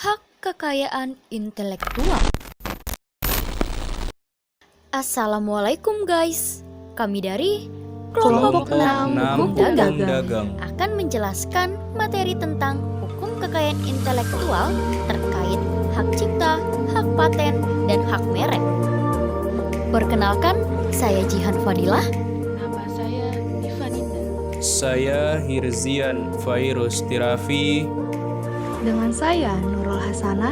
Hak kekayaan intelektual. Assalamualaikum guys. Kami dari Kelompok 6 Hukum Dagang akan menjelaskan materi tentang hukum kekayaan intelektual terkait hak cipta, hak paten, dan hak merek. Perkenalkan, saya Jihan Fadilah. Nama saya Divaninda. Saya Hirzian Fairuz Tirafi. Dengan saya Nurul Hasanah.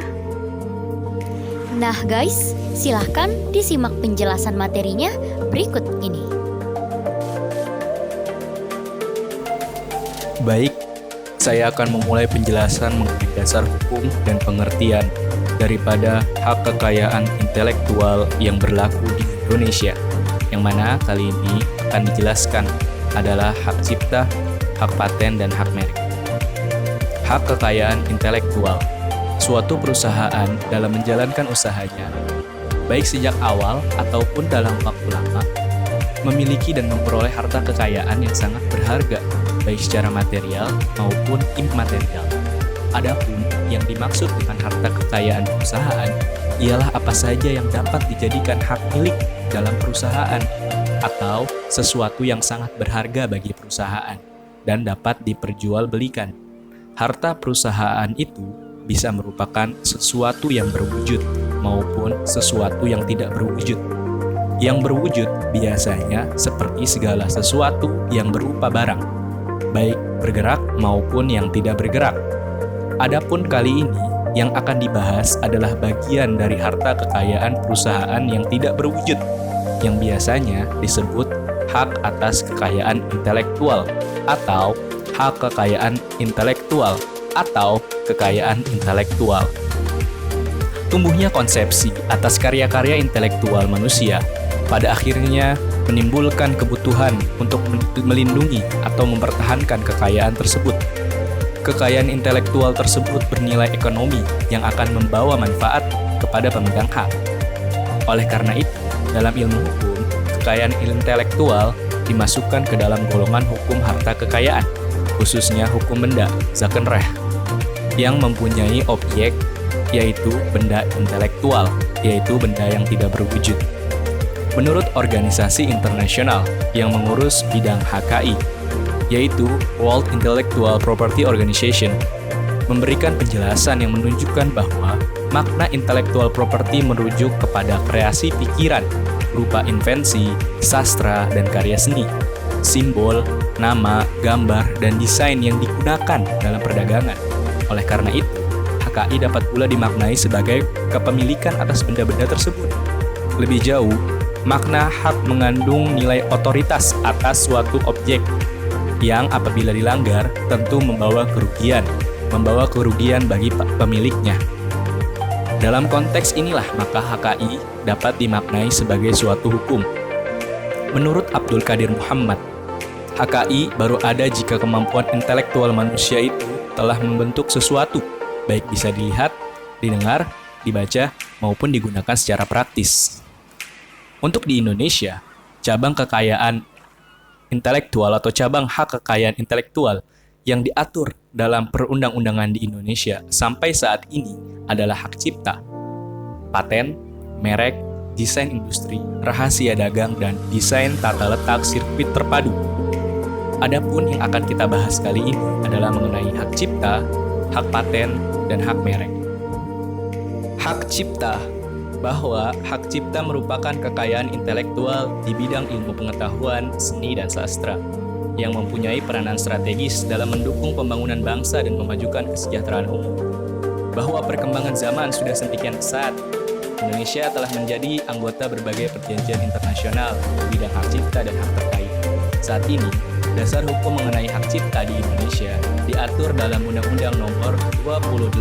Nah guys, silahkan disimak penjelasan materinya berikut ini. Baik, saya akan memulai penjelasan mengenai dasar hukum dan pengertian daripada hak kekayaan intelektual yang berlaku di Indonesia. Yang mana kali ini akan dijelaskan adalah hak cipta, hak paten, dan hak merek. Hak kekayaan intelektual. Suatu perusahaan dalam menjalankan usahanya, baik sejak awal ataupun dalam waktu lama, memiliki dan memperoleh harta kekayaan yang sangat berharga, baik secara material maupun imaterial. Adapun yang dimaksud dengan harta kekayaan perusahaan ialah apa saja yang dapat dijadikan hak milik dalam perusahaan atau sesuatu yang sangat berharga bagi perusahaan dan dapat diperjualbelikan. Harta perusahaan itu bisa merupakan sesuatu yang berwujud maupun sesuatu yang tidak berwujud. Yang berwujud biasanya seperti segala sesuatu yang berupa barang, baik bergerak maupun yang tidak bergerak. Adapun kali ini yang akan dibahas adalah bagian dari harta kekayaan perusahaan yang tidak berwujud, yang biasanya disebut hak atas kekayaan intelektual atau hak kekayaan intelektual atau kekayaan intelektual. Tumbuhnya konsepsi atas karya-karya intelektual manusia pada akhirnya menimbulkan kebutuhan untuk melindungi atau mempertahankan kekayaan tersebut. Kekayaan intelektual tersebut bernilai ekonomi yang akan membawa manfaat kepada pemegang hak. Oleh karena itu, dalam ilmu hukum, kekayaan intelektual dimasukkan ke dalam golongan hukum harta kekayaan, khususnya hukum benda, Zakenrecht, yang mempunyai objek yaitu benda intelektual, yaitu benda yang tidak berwujud. Menurut organisasi internasional yang mengurus bidang HKI, yaitu World Intellectual Property Organization, memberikan penjelasan yang menunjukkan bahwa makna intellectual property merujuk kepada kreasi pikiran berupa invensi, sastra, dan karya seni, simbol, nama, gambar, dan desain yang digunakan dalam perdagangan. Oleh karena itu, HKI dapat pula dimaknai sebagai kepemilikan atas benda-benda tersebut. Lebih jauh, makna hak mengandung nilai otoritas atas suatu objek yang apabila dilanggar tentu membawa kerugian bagi pemiliknya. Dalam konteks inilah maka HKI dapat dimaknai sebagai suatu hukum. Menurut Abdul Qadir Muhammad, HKI baru ada jika kemampuan intelektual manusia itu telah membentuk sesuatu, baik bisa dilihat, didengar, dibaca, maupun digunakan secara praktis. Untuk di Indonesia, cabang kekayaan intelektual atau cabang hak kekayaan intelektual yang diatur dalam perundang-undangan di Indonesia sampai saat ini adalah hak cipta, paten, merek, desain industri, rahasia dagang, dan desain tata letak sirkuit terpadu. Adapun yang akan kita bahas kali ini adalah mengenai hak cipta, hak paten, dan hak merek. Hak cipta, bahwa hak cipta merupakan kekayaan intelektual di bidang ilmu pengetahuan, seni, dan sastra yang mempunyai peranan strategis dalam mendukung pembangunan bangsa dan memajukan kesejahteraan umum. Bahwa perkembangan zaman sudah sedemikian pesat, Indonesia telah menjadi anggota berbagai perjanjian internasional di bidang hak cipta dan hak terkait. Saat ini, dasar hukum mengenai hak cipta di Indonesia diatur dalam Undang-Undang Nomor 28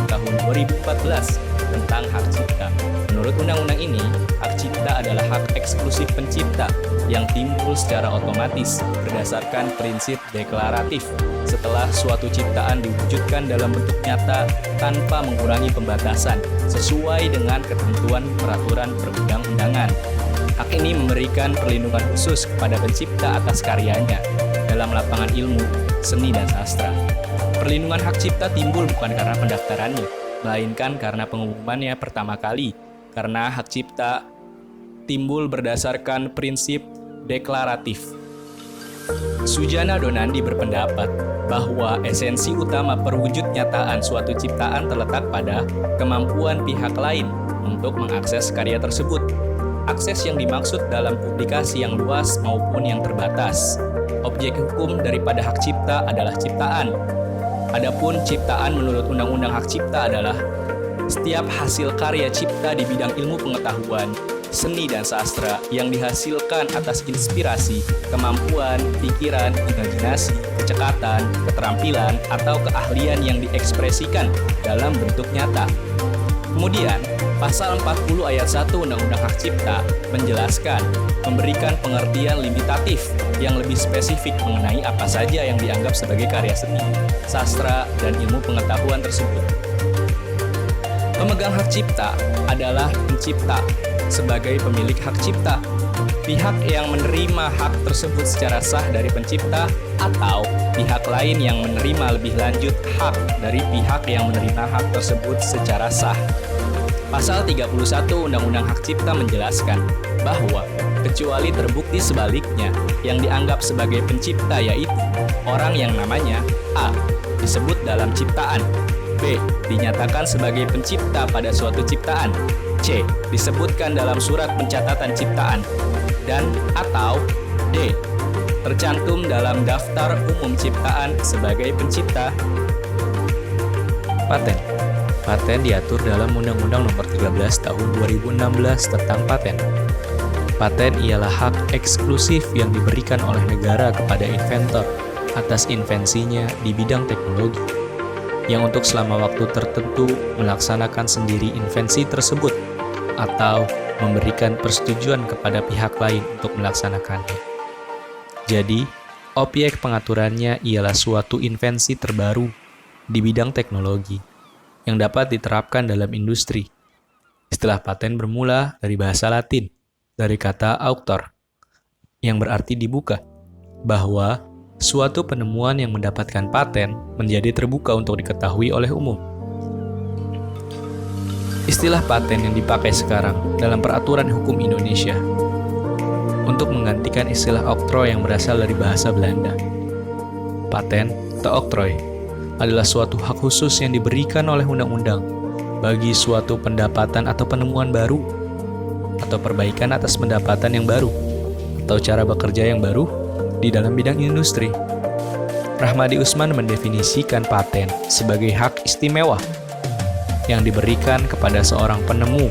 Tahun 2014 tentang hak cipta. Menurut undang-undang ini, hak cipta adalah hak eksklusif pencipta yang timbul secara otomatis berdasarkan prinsip deklaratif setelah suatu ciptaan diwujudkan dalam bentuk nyata tanpa mengurangi pembatasan sesuai dengan ketentuan peraturan perundang-undangan. Hak ini memberikan perlindungan khusus kepada pencipta atas karyanya dalam lapangan ilmu, seni, dan sastra. Perlindungan hak cipta timbul bukan karena pendaftarannya, melainkan karena pengumumannya pertama kali, karena hak cipta timbul berdasarkan prinsip deklaratif. Sujana Donandi berpendapat bahwa esensi utama perwujud nyataan suatu ciptaan terletak pada kemampuan pihak lain untuk mengakses karya tersebut. Akses yang dimaksud dalam publikasi yang luas maupun yang terbatas. Objek hukum daripada hak cipta adalah ciptaan. Adapun ciptaan menurut Undang-Undang Hak Cipta adalah setiap hasil karya cipta di bidang ilmu pengetahuan, seni dan sastra yang dihasilkan atas inspirasi, kemampuan, pikiran, imajinasi, kecekatan, keterampilan, atau keahlian yang diekspresikan dalam bentuk nyata. Kemudian, Pasal 40 ayat 1 Undang-Undang Hak Cipta menjelaskan, memberikan pengertian limitatif yang lebih spesifik mengenai apa saja yang dianggap sebagai karya seni, sastra, dan ilmu pengetahuan tersebut. Pemegang hak cipta adalah pencipta sebagai pemilik hak cipta, pihak yang menerima hak tersebut secara sah dari pencipta, atau pihak lain yang menerima lebih lanjut hak dari pihak yang menerima hak tersebut secara sah. Pasal 31 Undang-Undang Hak Cipta menjelaskan bahwa kecuali terbukti sebaliknya, yang dianggap sebagai pencipta yaitu orang yang namanya A. disebut dalam ciptaan, B. dinyatakan sebagai pencipta pada suatu ciptaan, C. disebutkan dalam surat pencatatan ciptaan, dan atau D. tercantum dalam daftar umum ciptaan sebagai pencipta. Paten. Paten diatur dalam Undang-Undang Nomor 13 Tahun 2016 tentang paten. Paten ialah hak eksklusif yang diberikan oleh negara kepada inventor atas invensinya di bidang teknologi, yang untuk selama waktu tertentu melaksanakan sendiri invensi tersebut atau memberikan persetujuan kepada pihak lain untuk melaksanakannya. Jadi, objek pengaturannya ialah suatu invensi terbaru di bidang teknologi yang dapat diterapkan dalam industri. Istilah paten bermula dari bahasa Latin, dari kata auctor, yang berarti dibuka, bahwa suatu penemuan yang mendapatkan paten menjadi terbuka untuk diketahui oleh umum. Istilah paten yang dipakai sekarang dalam peraturan hukum Indonesia untuk menggantikan istilah oktrooi yang berasal dari bahasa Belanda. Paten atau oktrooi adalah suatu hak khusus yang diberikan oleh undang-undang bagi suatu pendapatan atau penemuan baru, atau perbaikan atas pendapatan yang baru, atau cara bekerja yang baru di dalam bidang industri. Rahmadi Usman mendefinisikan paten sebagai hak istimewa yang diberikan kepada seorang penemu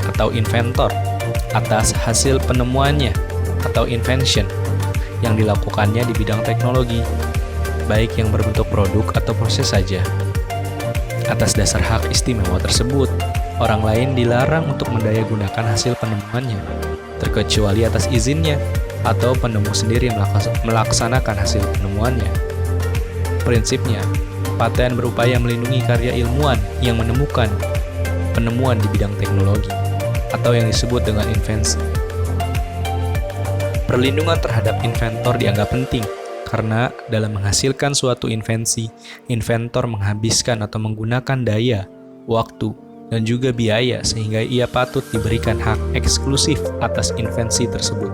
atau inventor atas hasil penemuannya atau invention yang dilakukannya di bidang teknologi, baik yang berbentuk produk atau proses saja. Atas dasar hak istimewa tersebut, orang lain dilarang untuk mendayagunakan hasil penemuannya, terkecuali atas izinnya atau penemu sendiri melaksanakan hasil penemuannya. Prinsipnya, paten berupaya melindungi karya ilmuwan yang menemukan penemuan di bidang teknologi, atau yang disebut dengan invensi. Perlindungan terhadap inventor dianggap penting, karena dalam menghasilkan suatu invensi, inventor menghabiskan atau menggunakan daya, waktu, dan juga biaya sehingga ia patut diberikan hak eksklusif atas invensi tersebut.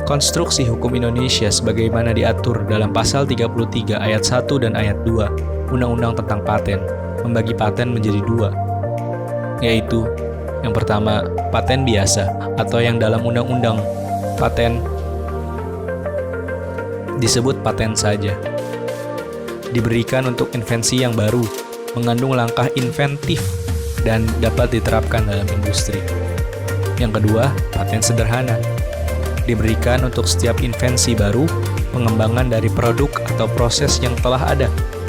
Konstruksi hukum Indonesia sebagaimana diatur dalam pasal 33 ayat 1 dan ayat 2 Undang-Undang tentang Paten membagi paten menjadi dua, yaitu yang pertama, paten biasa atau yang dalam Undang-Undang Paten disebut paten saja. Diberikan untuk invensi yang baru, mengandung langkah inventif, dan dapat diterapkan dalam industri. Yang kedua, paten sederhana. Diberikan untuk setiap invensi baru, pengembangan dari produk atau proses yang telah ada,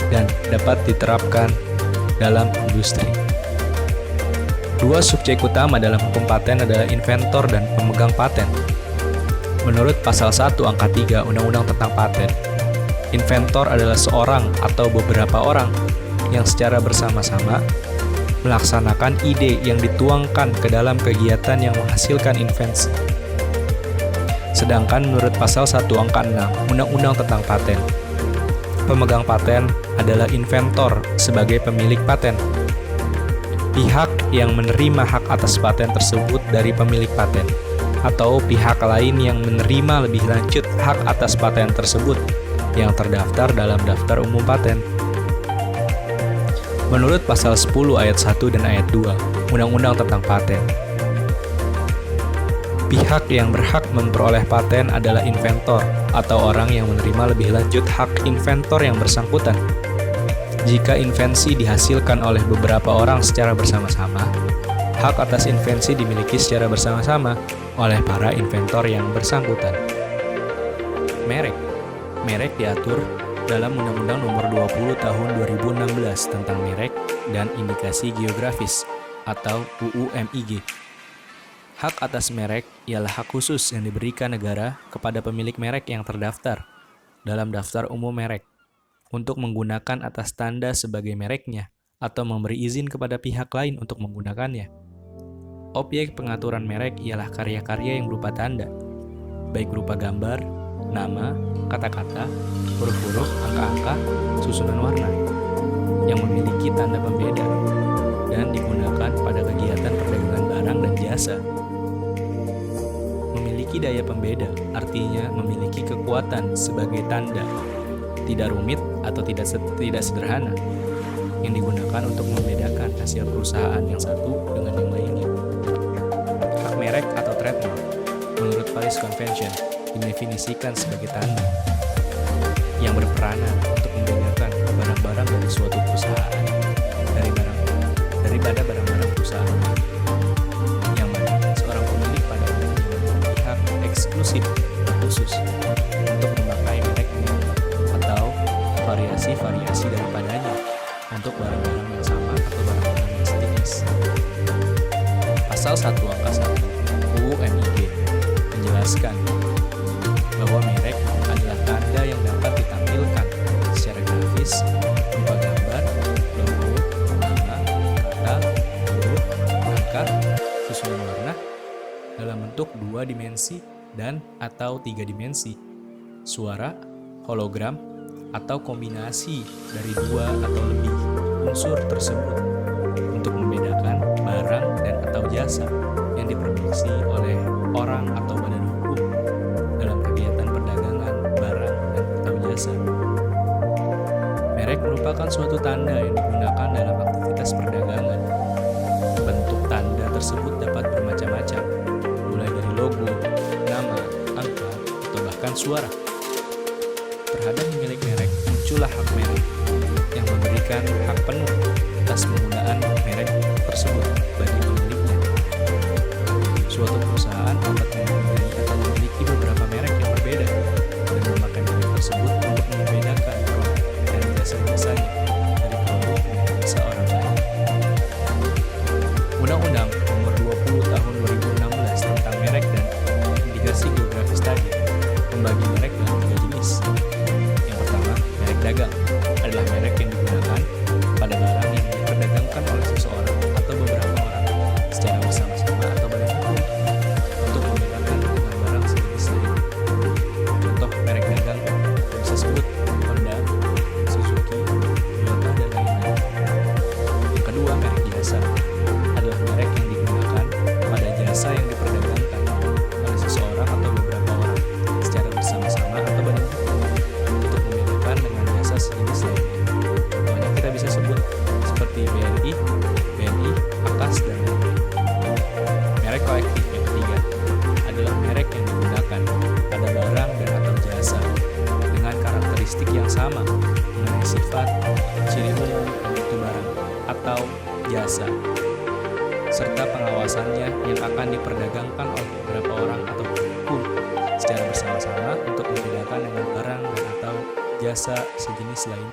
dan dapat diterapkan dalam industri. Dua subjek utama dalam hukum paten adalah inventor dan pemegang paten. Menurut pasal 1 angka 3 Undang-Undang tentang Paten, inventor adalah seorang atau beberapa orang yang secara bersama-sama melaksanakan ide yang dituangkan ke dalam kegiatan yang menghasilkan invensi. Sedangkan menurut pasal 1 angka 6 Undang-Undang tentang Paten, pemegang paten adalah inventor sebagai pemilik paten. Pihak yang menerima hak atas paten tersebut dari pemilik paten, atau pihak lain yang menerima lebih lanjut hak atas paten tersebut yang terdaftar dalam daftar umum paten. Menurut pasal 10 ayat 1 dan ayat 2 Undang-Undang tentang Paten, pihak yang berhak memperoleh paten adalah inventor atau orang yang menerima lebih lanjut hak inventor yang bersangkutan. Jika invensi dihasilkan oleh beberapa orang secara bersama-sama, hak atas invensi dimiliki secara bersama-sama oleh para inventor yang bersangkutan. Merek diatur dalam Undang-Undang Nomor 20 Tahun 2016 tentang merek dan indikasi geografis atau UU MIG. Hak atas merek ialah hak khusus yang diberikan negara kepada pemilik merek yang terdaftar dalam daftar umum merek untuk menggunakan atas tanda sebagai mereknya atau memberi izin kepada pihak lain untuk menggunakannya. Objek pengaturan merek ialah karya-karya yang berupa tanda, baik berupa gambar, nama, kata-kata, huruf-huruf, angka-angka, susunan warna, yang memiliki tanda pembeda dan digunakan pada kegiatan perdagangan barang dan jasa. Memiliki daya pembeda artinya memiliki kekuatan sebagai tanda, tidak rumit atau tidak sederhana, yang digunakan untuk membedakan hasil perusahaan yang satu dengan yang lainnya. Hak merek atau trademark, menurut Paris Convention, didefinisikan sebagai tanda yang berperanan untuk membedakan barang-barang dari suatu perusahaan daripada barang-barang perusahaan yang mana seorang pemilik pada umumnya memiliki hak eksklusif dan khusus untuk memakai mereknya atau variasi-variasi daripadanya untuk barang-barang yang sama atau barang-barang yang sejenis. Pasal 1 angka 1 UU MIG menjelaskan bahwa merek adalah tanda yang dapat ditampilkan secara grafis berupa gambar, logo, nama, kata, huruf, angka, susunan warna dalam bentuk 2 dimensi dan atau 3 dimensi, suara, hologram, atau kombinasi dari 2 atau lebih unsur tersebut untuk membedakan barang dan atau jasa yang diproduksi oleh orang atau badan hukum dalam kegiatan perdagangan barang dan atau jasa. Merek merupakan suatu tanda yang digunakan dalam aktivitas perdagangan. Bentuk tanda tersebut dapat bermacam-macam, mulai dari logo, nama, angka, atau bahkan suara. Terhadap pemilik merek muncullah hak merek yang memberikan hak penuh atas penggunaan merek tersebut bagi pemiliknya. Suatu perusahaan dapat mempunyai atau memiliki beberapa merek yang berbeda dan memakai merek tersebut untuk membedakan produk dan jasa-jasanya dari produk seorang lain. Undang-Undang Nomor 20 Tahun 2016 tentang merek dan indikasi geografis tadi membagi merek dalam 3 jenis. Yang pertama, merek dagang adalah merek yang digunakan pada barang yang diperdagangkan oleh seseorang atau beberapa orang secara bersama-sama atau badan hukum untuk membedakan dengan barang sejenis lain. Contoh merek dagang yang bisa sebut Honda, Suzuki, Toyota, dan lain-lain. Yang kedua, merek jasa adalah merek yang digunakan pada jasa yang diperdagangkan oleh seseorang atau beberapa orang secara bersama-sama atau badan hukum untuk membedakan dengan jasa sejenis lainnya. Contohnya kita bisa sebut seperti BNI, Akas, dan lain-lain. Merek kolektif yang ketiga adalah merek yang digunakan pada barang dan atau jasa dengan karakteristik yang sama mengenai sifat, ciri umum mutu barang atau jasa, serta pengawasannya yang akan diperdagangkan oleh beberapa orang atau hukum secara bersama-sama untuk membedakan dengan barang dan atau jasa sejenis lain.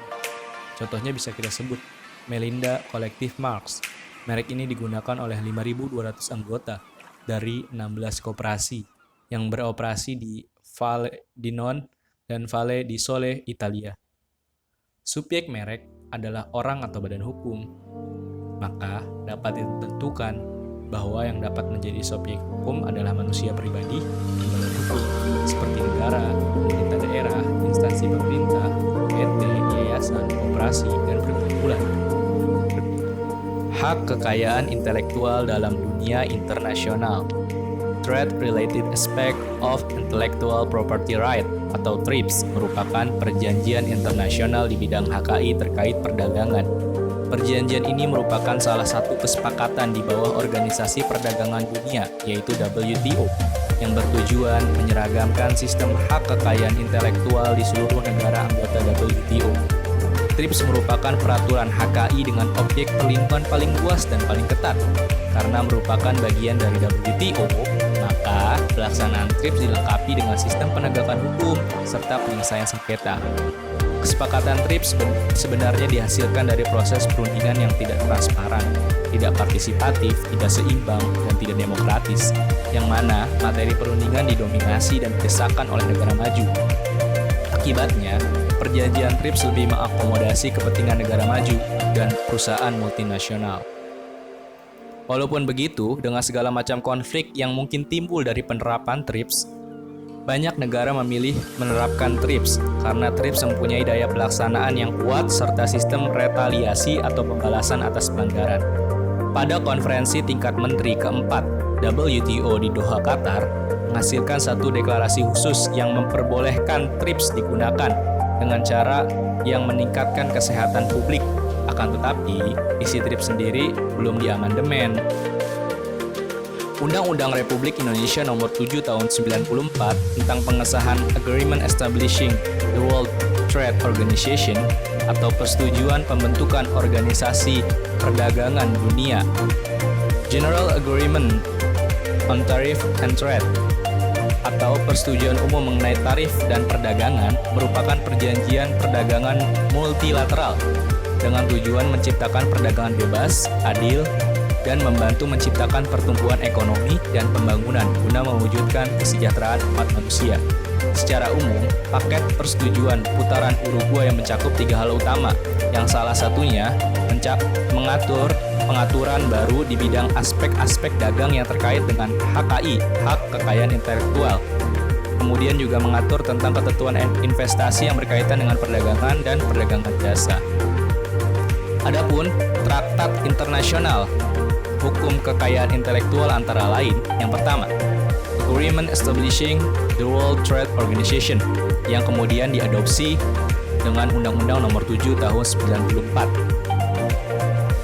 Contohnya bisa kita sebut Melinda Collective Marks. Merek ini digunakan oleh 5.200 anggota dari 16 koperasi yang beroperasi di Valle di Non dan Valle di Sole, Italia. Subjek merek adalah orang atau badan hukum, maka dapat ditentukan bahwa yang dapat menjadi subjek hukum adalah manusia pribadi, lembaga hukum, seperti negara, pemerintah daerah, instansi pemerintah, PT, yayasan, koperasi, dan perkumpulan. Hak kekayaan intelektual dalam dunia internasional. Trade-Related Aspect of Intellectual Property Right atau TRIPS merupakan perjanjian internasional di bidang HKI terkait perdagangan. Perjanjian ini merupakan salah satu kesepakatan di bawah Organisasi Perdagangan Dunia, yaitu WTO, yang bertujuan menyeragamkan sistem hak kekayaan intelektual di seluruh negara anggota WTO. TRIPS merupakan peraturan HKI dengan objek perlindungan paling luas dan paling ketat. Karena merupakan bagian dari WTO, maka pelaksanaan TRIPS dilengkapi dengan sistem penegakan hukum serta penyelesaian sengketa. Kesepakatan TRIPS sebenarnya dihasilkan dari proses perundingan yang tidak transparan, tidak partisipatif, tidak seimbang, dan tidak demokratis, yang mana materi perundingan didominasi dan didesakan oleh negara maju. Akibatnya, perjanjian TRIPS lebih mengakomodasi kepentingan negara maju dan perusahaan multinasional. Walaupun begitu, dengan segala macam konflik yang mungkin timbul dari penerapan TRIPS, banyak negara memilih menerapkan TRIPS karena TRIPS mempunyai daya pelaksanaan yang kuat serta sistem retaliasi atau pembalasan atas pelanggaran. Pada konferensi tingkat menteri keempat WTO di Doha, Qatar, menghasilkan satu deklarasi khusus yang memperbolehkan TRIPS digunakan dengan cara yang meningkatkan kesehatan publik. Akan tetapi, isi TRIPS sendiri belum diamandemen. Undang-Undang Republik Indonesia Nomor 7 Tahun 94 tentang pengesahan Agreement Establishing the World Trade Organization atau persetujuan pembentukan organisasi perdagangan dunia, General Agreement on Tariff and Trade, atau persetujuan umum mengenai tarif dan perdagangan merupakan perjanjian perdagangan multilateral dengan tujuan menciptakan perdagangan bebas, adil, dan membantu menciptakan pertumbuhan ekonomi dan pembangunan guna mewujudkan kesejahteraan umat manusia. Secara umum, paket persetujuan putaran Uruguay yang mencakup 3 hal utama, yang salah satunya mengatur pengaturan baru di bidang aspek-aspek dagang yang terkait dengan HKI, hak kekayaan intelektual. Kemudian juga mengatur tentang ketentuan investasi yang berkaitan dengan perdagangan dan perdagangan jasa. Adapun traktat internasional hukum kekayaan intelektual antara lain, yang pertama, Agreement Establishing the World Trade Organization, yang kemudian diadopsi dengan Undang-Undang Nomor 7 Tahun 94,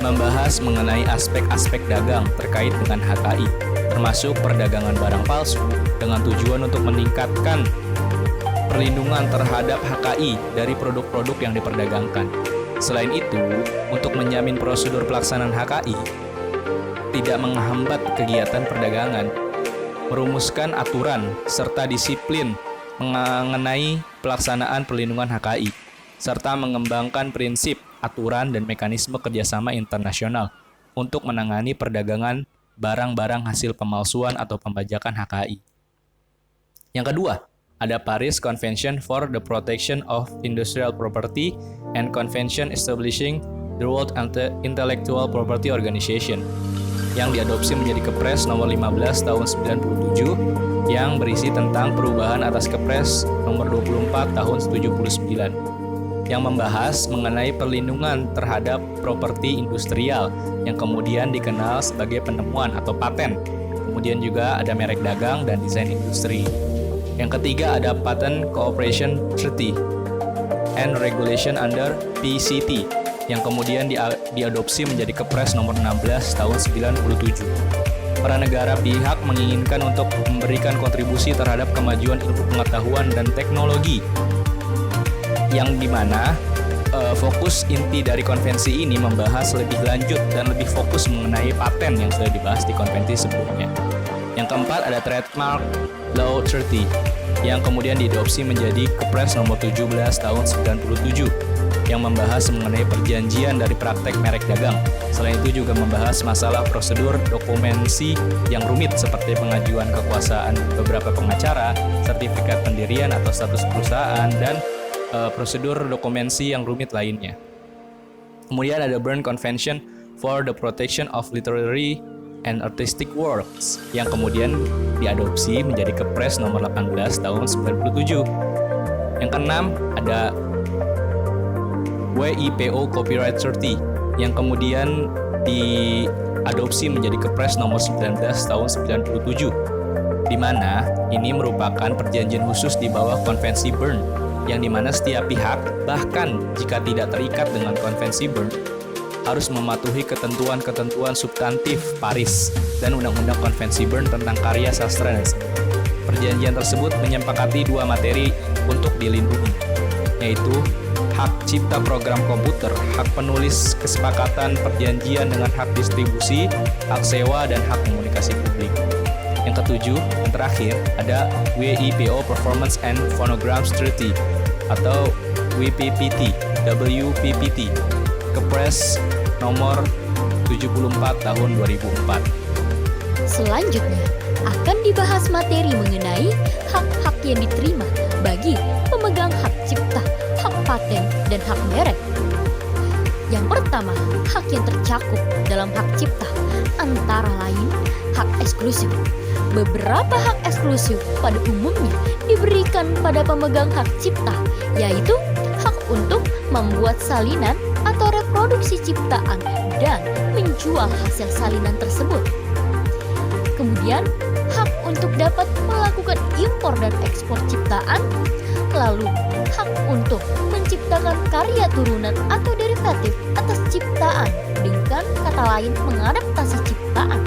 membahas mengenai aspek-aspek dagang terkait dengan HKI, termasuk perdagangan barang palsu, dengan tujuan untuk meningkatkan perlindungan terhadap HKI dari produk-produk yang diperdagangkan. Selain itu, untuk menjamin prosedur pelaksanaan HKI tidak menghambat kegiatan perdagangan, merumuskan aturan serta disiplin mengenai pelaksanaan perlindungan HKI, serta mengembangkan prinsip, aturan, dan mekanisme kerjasama internasional untuk menangani perdagangan barang-barang hasil pemalsuan atau pembajakan HKI. Yang kedua, ada Paris Convention for the Protection of Industrial Property and Convention Establishing the World Intellectual Property Organization, yang diadopsi menjadi Kepres nomor 15 tahun 97 yang berisi tentang perubahan atas Kepres nomor 24 tahun 79 yang membahas mengenai perlindungan terhadap properti industrial yang kemudian dikenal sebagai penemuan atau paten. Kemudian juga ada merek dagang dan desain industri. Yang ketiga ada Patent Cooperation Treaty and Regulation under PCT yang kemudian diadopsi menjadi Kepres nomor 16 tahun 97. Para negara pihak menginginkan untuk memberikan kontribusi terhadap kemajuan ilmu pengetahuan dan teknologi, yang dimana fokus inti dari konvensi ini membahas lebih lanjut dan lebih fokus mengenai paten yang sudah dibahas di konvensi sebelumnya. Yang keempat ada Trademark Law Treaty yang kemudian diadopsi menjadi Kepres nomor 17 tahun 97 yang membahas mengenai perjanjian dari praktek merek dagang. Selain itu juga membahas masalah prosedur dokumensi yang rumit seperti pengajuan kekuasaan beberapa pengacara, sertifikat pendirian atau status perusahaan, dan prosedur dokumensi yang rumit lainnya. Kemudian ada Berne Convention for the Protection of Literary and Artistic Works yang kemudian diadopsi menjadi Kepres nomor 18 tahun 97. Yang keenam ada WIPO Copyright 30 yang kemudian diadopsi menjadi Kepres nomor 19 tahun 97, di mana ini merupakan perjanjian khusus di bawah Konvensi Bern, yang dimana setiap pihak, bahkan jika tidak terikat dengan Konvensi Bern, harus mematuhi ketentuan-ketentuan substantif Paris dan Undang-Undang Konvensi Bern tentang karya sastra dan seni. Perjanjian tersebut menyepakati dua materi untuk dilindungi, yaitu hak cipta program komputer, hak penulis kesepakatan perjanjian dengan hak distribusi, hak sewa, dan hak komunikasi publik. Yang ketujuh, yang terakhir, ada WIPO Performance and Phonograms Treaty atau WPPT, Kepres nomor 74 tahun 2004. Selanjutnya, akan dibahas materi mengenai hak-hak yang diterima bagi pemegang hak cipta, hak paten, dan hak merek. Yang pertama, hak yang tercakup dalam hak cipta, antara lain hak eksklusif. Beberapa hak eksklusif pada umumnya diberikan pada pemegang hak cipta, yaitu hak untuk membuat salinan atau reproduksi ciptaan dan menjual hasil salinan tersebut. Kemudian, hak untuk dapat melakukan impor dan ekspor ciptaan, lalu hak untuk menciptakan karya turunan atau derivatif atas ciptaan, dengan kata lain mengadaptasi ciptaan.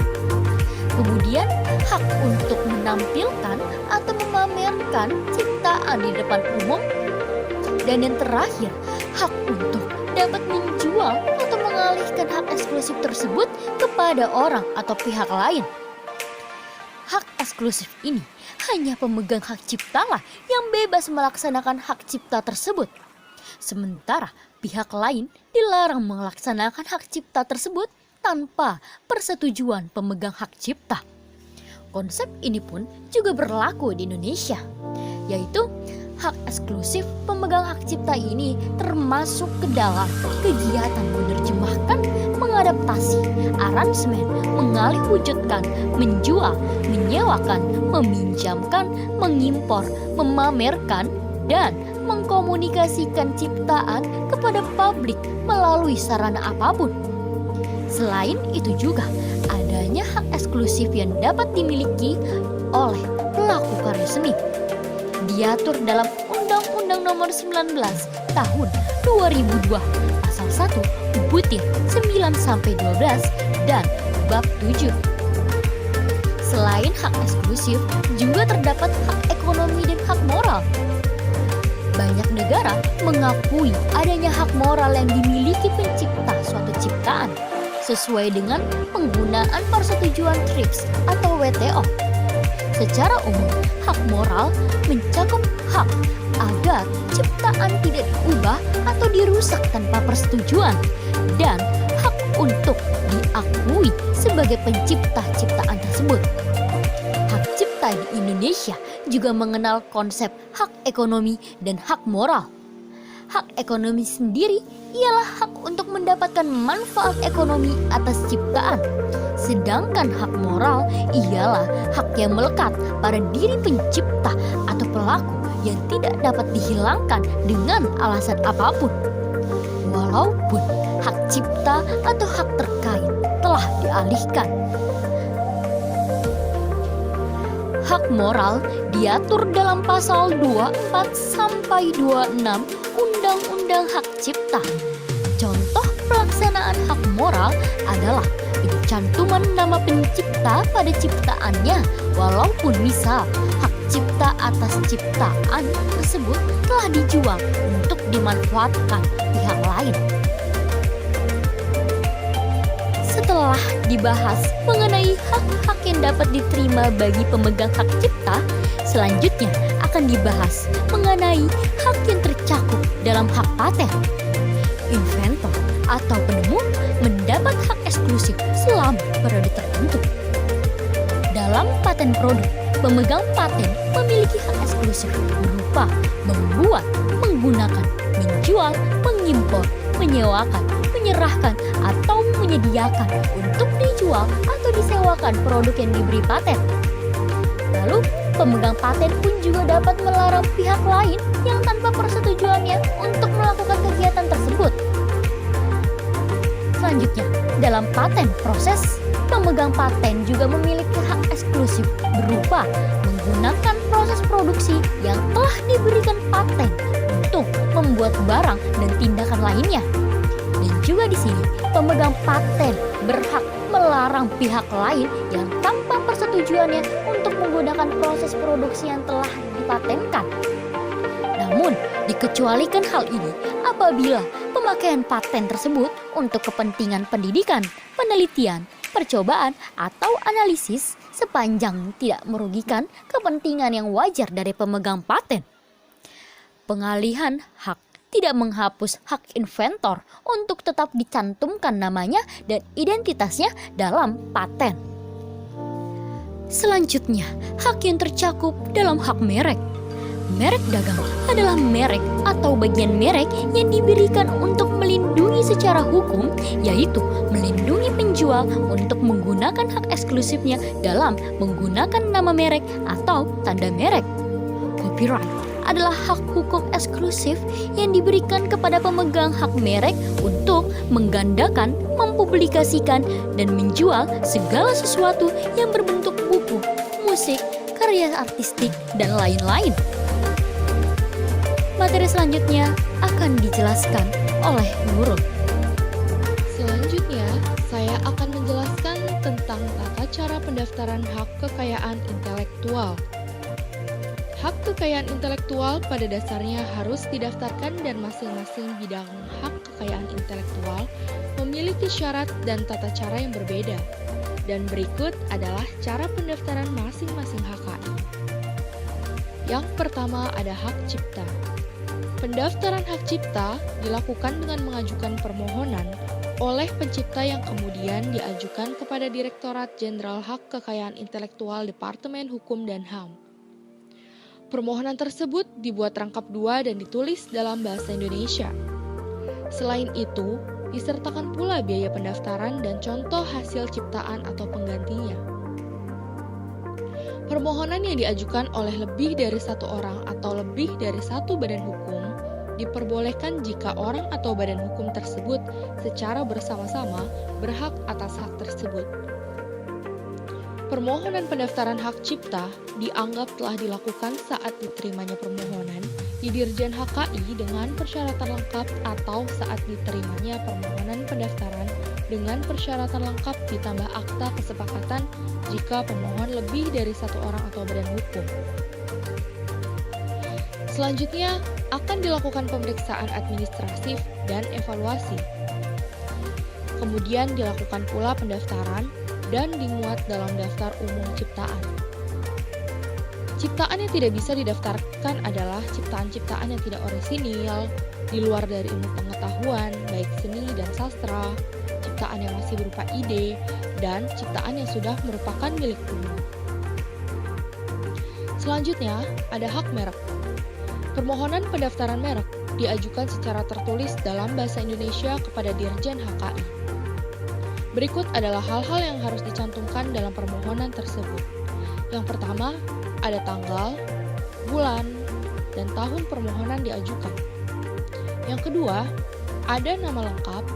Kemudian, hak untuk menampilkan atau memamerkan ciptaan di depan umum. Dan yang terakhir, hak untuk dapat menjual atau mengalihkan hak eksklusif tersebut kepada orang atau pihak lain. Hak eksklusif ini hanya pemegang hak ciptalah yang bebas melaksanakan hak cipta tersebut. Sementara pihak lain dilarang melaksanakan hak cipta tersebut tanpa persetujuan pemegang hak cipta. Konsep ini pun juga berlaku di Indonesia, yaitu hak eksklusif pemegang hak cipta ini termasuk ke dalam kegiatan menerjemahkan, mengadaptasi, aransemen, mengalih wujudkan, menjual, menyewakan, meminjamkan, mengimpor, memamerkan, dan mengkomunikasikan ciptaan kepada publik melalui sarana apapun. Selain itu juga adanya hak eksklusif yang dapat dimiliki oleh pelaku karya seni. Diatur dalam Undang-Undang Nomor 19 Tahun 2002 Pasal 1 butir 9-12 dan Bab 7. Selain hak eksklusif, juga terdapat hak ekonomi dan hak moral. Banyak negara mengakui adanya hak moral yang dimiliki pencipta suatu ciptaan sesuai dengan penggunaan persetujuan TRIPS atau WTO. Secara umum, hak moral mencakup hak agar ciptaan tidak diubah atau dirusak tanpa persetujuan, dan hak untuk diakui sebagai pencipta ciptaan tersebut. Hak cipta di Indonesia juga mengenal konsep hak ekonomi dan hak moral. Hak ekonomi sendiri ialah hak untuk mendapatkan manfaat ekonomi atas ciptaan. Sedangkan hak moral ialah hak yang melekat pada diri pencipta atau pelaku yang tidak dapat dihilangkan dengan alasan apapun. Walaupun hak cipta atau hak terkait telah dialihkan. Hak moral diatur dalam pasal 24-26 Undang-Undang Hak Cipta. Contoh pelaksanaan hak moral adalah pencantuman nama pencipta pada ciptaannya, walaupun misal hak cipta atas ciptaan tersebut telah dijual untuk dimanfaatkan pihak lain. Setelah dibahas mengenai hak-hak yang dapat diterima bagi pemegang hak cipta, selanjutnya akan dibahas mengenai hak yang tercakup dalam hak paten. Inventor atau penemu mendapat hak eksklusif selama periode tertentu. Dalam paten produk, pemegang paten memiliki hak eksklusif berupa membuat, menggunakan, menjual, mengimpor, menyewakan, menyerahkan, atau menyediakan untuk dijual menjual atau disewakan produk yang diberi paten. Lalu, pemegang paten pun juga dapat melarang pihak lain yang tanpa persetujuannya untuk melakukan kegiatan tersebut. Selanjutnya, dalam paten proses, pemegang paten juga memiliki hak eksklusif berupa menggunakan proses produksi yang telah diberikan paten untuk membuat barang dan tindakan lainnya. Dan juga di sini, pemegang paten berhak melarang pihak lain yang tanpa persetujuannya untuk menggunakan proses produksi yang telah dipatenkan. Namun, dikecualikan hal ini apabila pemakaian paten tersebut untuk kepentingan pendidikan, penelitian, percobaan, atau analisis sepanjang tidak merugikan kepentingan yang wajar dari pemegang paten. Pengalihan hak tidak menghapus hak inventor untuk tetap dicantumkan namanya dan identitasnya dalam paten. Selanjutnya, hak yang tercakup dalam hak merek. Merek dagang adalah merek atau bagian merek yang diberikan untuk melindungi secara hukum, yaitu melindungi penjual untuk menggunakan hak eksklusifnya dalam menggunakan nama merek atau tanda merek. Copyright adalah hak hukum eksklusif yang diberikan kepada pemegang hak merek untuk menggandakan, mempublikasikan, dan menjual segala sesuatu yang berbentuk buku, musik, karya artistik, dan lain-lain. Materi selanjutnya akan dijelaskan oleh Nurul. Selanjutnya, saya akan menjelaskan tentang tata cara pendaftaran hak kekayaan intelektual. Hak kekayaan intelektual pada dasarnya harus didaftarkan dan masing-masing bidang hak kekayaan intelektual memiliki syarat dan tata cara yang berbeda. Dan berikut adalah cara pendaftaran masing-masing HKI. Yang pertama ada hak cipta. Pendaftaran hak cipta dilakukan dengan mengajukan permohonan oleh pencipta yang kemudian diajukan kepada Direktorat Jenderal Hak Kekayaan Intelektual Departemen Hukum dan HAM. Permohonan tersebut dibuat rangkap 2 dan ditulis dalam bahasa Indonesia. Selain itu, disertakan pula biaya pendaftaran dan contoh hasil ciptaan atau penggantinya. Permohonan yang diajukan oleh lebih dari satu orang atau lebih dari satu badan hukum diperbolehkan jika orang atau badan hukum tersebut secara bersama-sama berhak atas hak tersebut. Permohonan pendaftaran hak cipta dianggap telah dilakukan saat diterimanya permohonan di Dirjen HKI dengan persyaratan lengkap atau saat diterimanya permohonan pendaftaran dengan persyaratan lengkap ditambah akta kesepakatan jika pemohon lebih dari satu orang atau badan hukum. Selanjutnya, akan dilakukan pemeriksaan administratif dan evaluasi. Kemudian dilakukan pula pendaftaran dan dimuat dalam daftar umum ciptaan. Ciptaan yang tidak bisa didaftarkan adalah ciptaan-ciptaan yang tidak orisinil, di luar dari ilmu pengetahuan, baik seni dan sastra, ciptaan yang masih berupa ide, dan ciptaan yang sudah merupakan milik umum. Selanjutnya, ada hak merek. Permohonan pendaftaran merek diajukan secara tertulis dalam bahasa Indonesia kepada Dirjen HKI. Berikut adalah hal-hal yang harus dicantumkan dalam permohonan tersebut. Yang pertama, ada tanggal, bulan, dan tahun permohonan diajukan. Yang kedua, ada nama lengkap,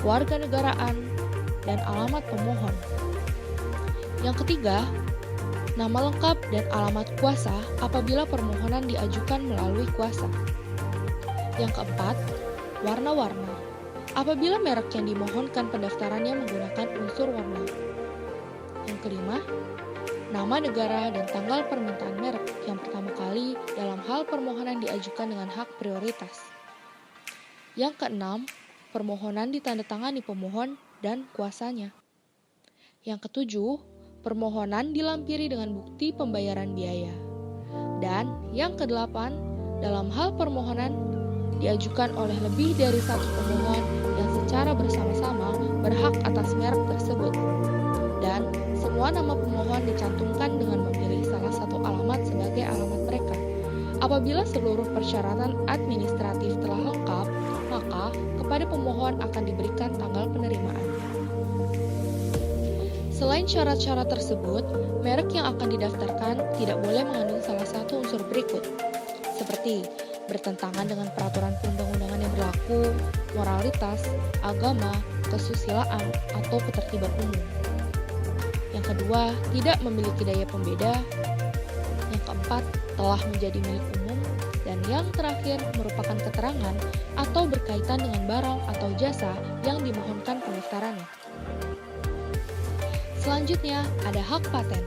kewarganegaraan, dan alamat pemohon. Yang ketiga, nama lengkap dan alamat kuasa apabila permohonan diajukan melalui kuasa. Yang keempat, warna-warna. Apabila merek yang dimohonkan pendaftarannya menggunakan unsur warna. Yang kelima, nama negara dan tanggal permintaan merek yang pertama kali dalam hal permohonan diajukan dengan hak prioritas. Yang keenam, permohonan ditandatangani pemohon dan kuasanya. Yang ketujuh, permohonan dilampiri dengan bukti pembayaran biaya. Dan yang kedelapan, dalam hal permohonan diajukan oleh lebih dari satu pemohon yang secara bersama-sama berhak atas merek tersebut. Dan semua nama pemohon dicantumkan dengan memilih salah satu alamat sebagai alamat mereka. Apabila seluruh persyaratan administratif telah lengkap, maka kepada pemohon akan diberikan tanggal penerimaan. Selain syarat-syarat tersebut, merek yang akan didaftarkan tidak boleh mengandung salah satu unsur berikut, seperti bertentangan dengan peraturan perundang-undangan yang berlaku, moralitas, agama, kesusilaan, atau ketertiban umum. Yang kedua, tidak memiliki daya pembeda. Yang keempat, telah menjadi milik umum. Dan yang terakhir, merupakan keterangan atau berkaitan dengan barang atau jasa yang dimohonkan pendaftarannya. Selanjutnya, ada hak paten.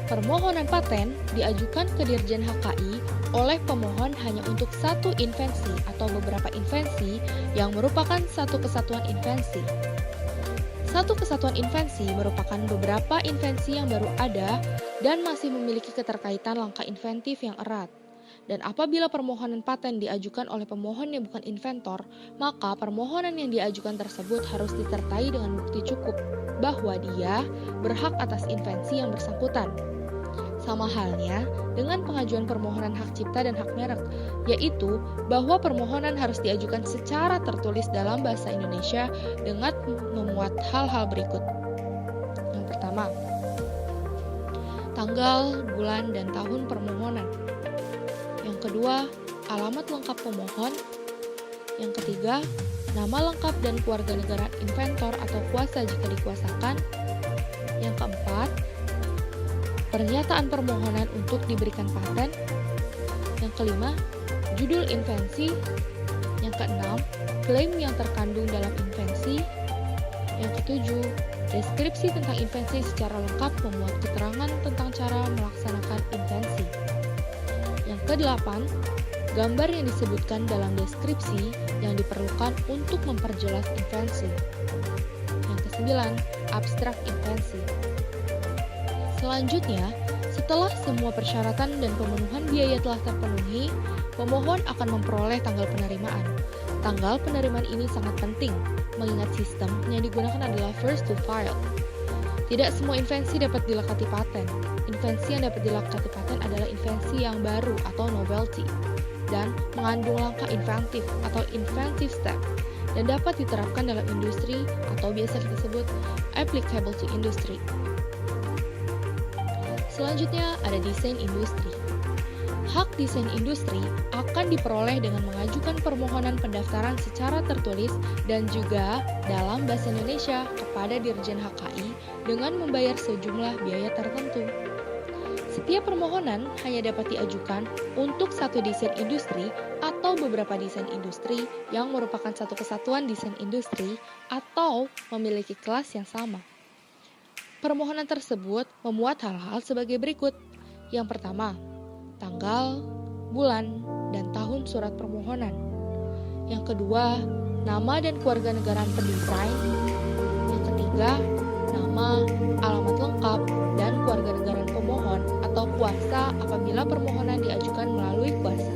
Permohonan paten diajukan ke Dirjen HKI oleh pemohon hanya untuk satu invensi atau beberapa invensi yang merupakan satu kesatuan invensi. Satu kesatuan invensi merupakan beberapa invensi yang baru ada dan masih memiliki keterkaitan langkah inventif yang erat. Dan apabila permohonan paten diajukan oleh pemohon yang bukan inventor, maka permohonan yang diajukan tersebut harus disertai dengan bukti cukup bahwa dia berhak atas invensi yang bersangkutan. Sama halnya dengan pengajuan permohonan hak cipta dan hak merek, yaitu bahwa permohonan harus diajukan secara tertulis dalam bahasa Indonesia dengan memuat hal-hal berikut. Yang pertama, tanggal, bulan, dan tahun permohonan. Yang kedua, alamat lengkap pemohon. Yang ketiga, nama lengkap dan kewarganegaraan inventor atau kuasa jika dikuasakan. Yang keempat, pernyataan permohonan untuk diberikan paten. Yang kelima, judul invensi. Yang keenam, klaim yang terkandung dalam invensi. Yang ketujuh, deskripsi tentang invensi secara lengkap memuat keterangan tentang cara melaksanakan invensi. Yang kedelapan, gambar yang disebutkan dalam deskripsi yang diperlukan untuk memperjelas invensi. Yang kesembilan, abstrak invensi. Selanjutnya, setelah semua persyaratan dan pemenuhan biaya telah terpenuhi, pemohon akan memperoleh tanggal penerimaan. Tanggal penerimaan ini sangat penting, mengingat sistem yang digunakan adalah first to file. Tidak semua invensi dapat dilekati paten. Invensi yang dapat dilekati paten adalah invensi yang baru atau novelty, dan mengandung langkah inventif atau inventive step, dan dapat diterapkan dalam industri atau biasa kita sebut applicable to industry. Selanjutnya ada desain industri. Hak desain industri akan diperoleh dengan mengajukan permohonan pendaftaran secara tertulis dan juga dalam bahasa Indonesia kepada Dirjen HKI dengan membayar sejumlah biaya tertentu. Setiap permohonan hanya dapat diajukan untuk satu desain industri atau beberapa desain industri yang merupakan satu kesatuan desain industri atau memiliki kelas yang sama. Permohonan tersebut memuat hal-hal sebagai berikut. Yang pertama, tanggal, bulan, dan tahun surat permohonan. Yang kedua, nama dan kewarganegaraan pendesain. Yang ketiga, nama, alamat lengkap, dan kewarganegaraan pemohon atau kuasa apabila permohonan diajukan melalui kuasa.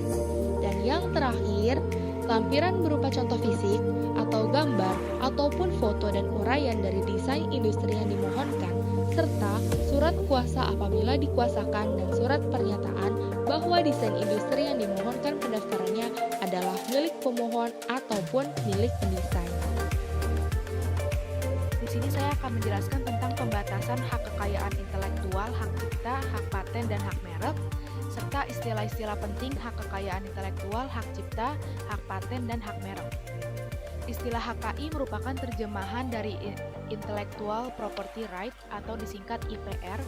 Dan yang terakhir, lampiran berupa contoh fisik atau gambar ataupun foto dan uraian dari desain industri yang dimohonkan, serta surat kuasa apabila dikuasakan dan surat pernyataan bahwa desain industri yang dimohonkan pendaftarannya adalah milik pemohon ataupun milik pendesain. Di sini saya akan menjelaskan tentang pembatasan hak kekayaan intelektual, hak cipta, hak paten, dan hak merek, serta istilah-istilah penting hak kekayaan intelektual, hak cipta, hak paten, dan hak merek. Istilah HKI merupakan terjemahan dari Intellectual Property Right atau disingkat IPR,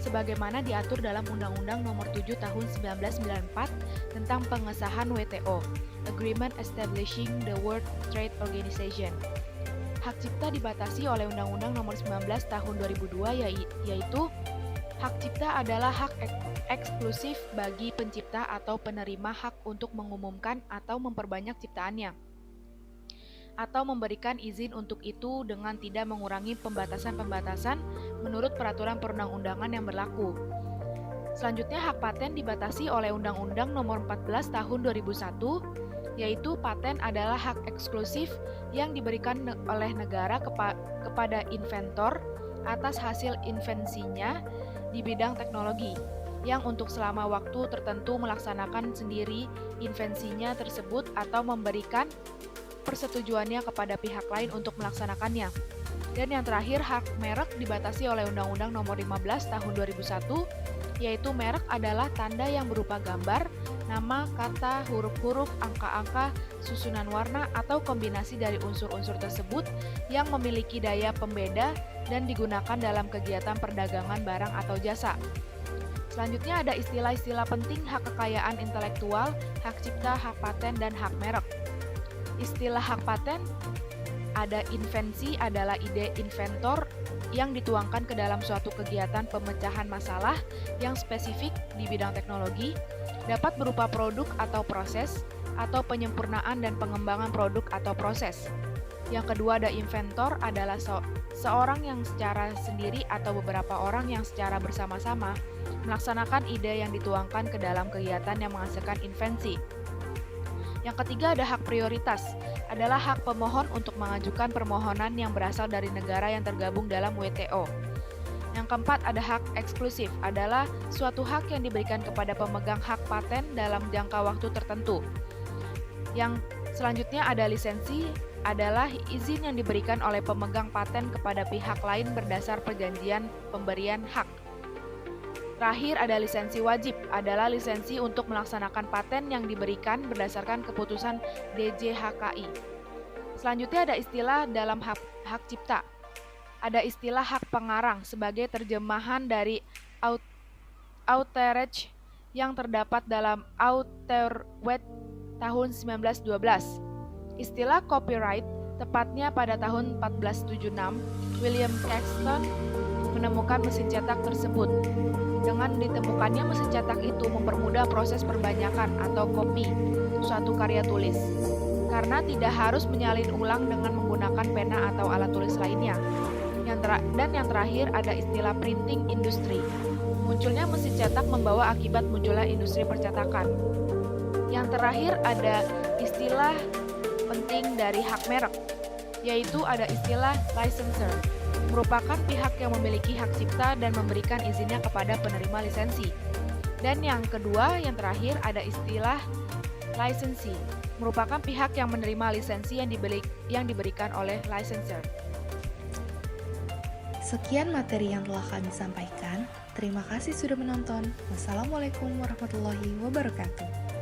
sebagaimana diatur dalam Undang-Undang Nomor 7 Tahun 1994 tentang pengesahan WTO, Agreement Establishing the World Trade Organization. Hak cipta dibatasi oleh Undang-Undang Nomor 19 Tahun 2002, yaitu hak cipta adalah hak eksklusif bagi pencipta atau penerima hak untuk mengumumkan atau memperbanyak ciptaannya, atau memberikan izin untuk itu dengan tidak mengurangi pembatasan-pembatasan menurut peraturan perundang-undangan yang berlaku. Selanjutnya, hak paten dibatasi oleh Undang-Undang Nomor 14 Tahun 2001, yaitu paten adalah hak eksklusif yang diberikan oleh negara kepada inventor atas hasil invensinya di bidang teknologi, yang untuk selama waktu tertentu melaksanakan sendiri invensinya tersebut atau memberikan persetujuannya kepada pihak lain untuk melaksanakannya. Dan yang terakhir, hak merek dibatasi oleh Undang-Undang Nomor 15 Tahun 2001, yaitu merek adalah tanda yang berupa gambar, nama, kata, huruf-huruf, angka-angka, susunan warna, atau kombinasi dari unsur-unsur tersebut yang memiliki daya pembeda dan digunakan dalam kegiatan perdagangan barang atau jasa. Selanjutnya ada istilah-istilah penting hak kekayaan intelektual, hak cipta, hak paten, dan hak merek. Istilah hak paten ada invensi adalah ide inventor yang dituangkan ke dalam suatu kegiatan pemecahan masalah yang spesifik di bidang teknologi, dapat berupa produk atau proses, atau penyempurnaan dan pengembangan produk atau proses. Yang kedua ada inventor adalah seorang yang secara sendiri atau beberapa orang yang secara bersama-sama melaksanakan ide yang dituangkan ke dalam kegiatan yang menghasilkan invensi. Yang ketiga ada hak prioritas, adalah hak pemohon untuk mengajukan permohonan yang berasal dari negara yang tergabung dalam WTO. Yang keempat ada hak eksklusif, adalah suatu hak yang diberikan kepada pemegang hak paten dalam jangka waktu tertentu. Yang selanjutnya ada lisensi, adalah izin yang diberikan oleh pemegang paten kepada pihak lain berdasar perjanjian pemberian hak. Terakhir ada lisensi wajib, adalah lisensi untuk melaksanakan paten yang diberikan berdasarkan keputusan DJHKI. Selanjutnya ada istilah dalam hak cipta. Ada istilah hak pengarang sebagai terjemahan dari Outrage yang terdapat dalam Outerwear tahun 1912. Istilah copyright tepatnya pada tahun 1476, William Caxton menemukan mesin cetak tersebut. Dengan ditemukannya mesin cetak itu mempermudah proses perbanyakan atau copy suatu karya tulis, karena tidak harus menyalin ulang dengan menggunakan pena atau alat tulis lainnya. Dan yang terakhir ada istilah printing industry. Munculnya mesin cetak membawa akibat munculnya industri percetakan. Yang terakhir ada istilah penting dari hak merek, yaitu ada istilah licensor, merupakan pihak yang memiliki hak cipta dan memberikan izinnya kepada penerima lisensi. Dan yang kedua, yang terakhir ada istilah licensee, merupakan pihak yang menerima lisensi yang diberikan oleh licensor. Sekian materi yang telah kami sampaikan. Terima kasih sudah menonton. Wassalamualaikum warahmatullahi wabarakatuh.